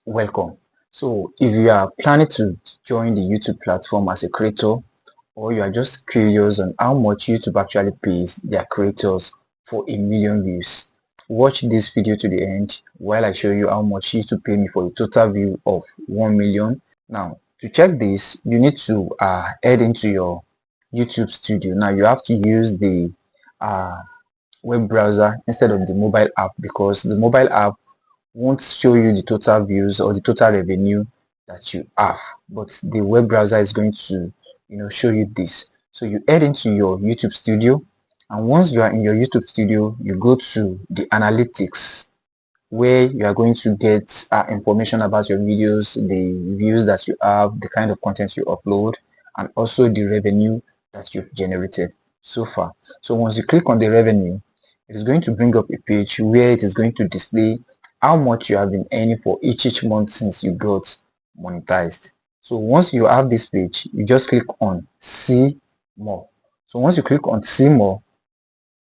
Welcome. So if you are planning to join the YouTube platform as a creator, or you are just curious on how much YouTube actually pays their creators for 1 million views, watch this video to the end while I show you how much YouTube pay me for a total view of 1 million. Now, to check this, you need to head into your YouTube studio. Now, you have to use the uh, web browser instead of the mobile app, because the mobile app won't show you the total views or the total revenue that you have, but the web browser is going to show you this. So you head into your YouTube studio, and once you are in your YouTube studio, you go to the analytics, where you are going to get information about your videos, the views that you have, the kind of content you upload, and also the revenue that you've generated so far. So once you click on the revenue, it is going to bring up a page where it is going to display how much you have been earning for each month since you got monetized. So once you have this page, you just click on see more. So once you click on see more,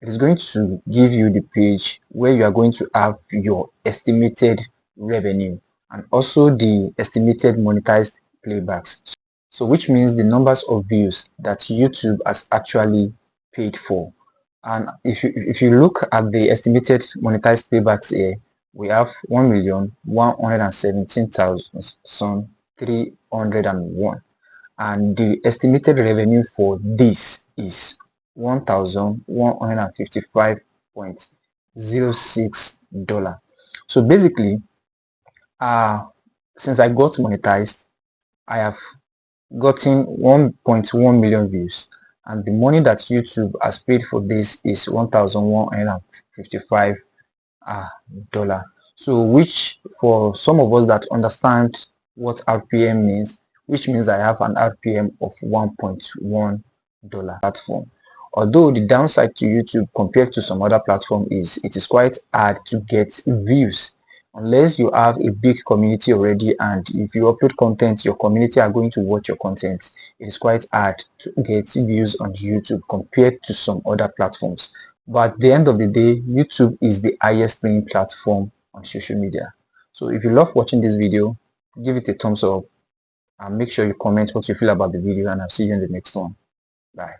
it is going to give you the page where you are going to have your estimated revenue and also the estimated monetized playbacks. So which means the numbers of views that YouTube has actually paid for. And if you look at the estimated monetized paybacks here, we have 1,117,301, and the estimated revenue for this is $1,155.06. So basically, since I got monetized, I have gotten 1.1 million views, and the money that YouTube has paid for this is $1,155. So which, for some of us that understand what RPM means, which means I have an RPM of $1.1 platform. Although the downside to YouTube compared to some other platform is it is quite hard to get views unless you have a big community already, and if you upload content, your community are going to watch your content. It is quite hard to get views on YouTube compared to some other platforms. But at the end of the day, YouTube is the highest paying platform on social media. So if you love watching this video, give it a thumbs up and make sure you comment what you feel about the video, and I'll see you in the next one. Bye.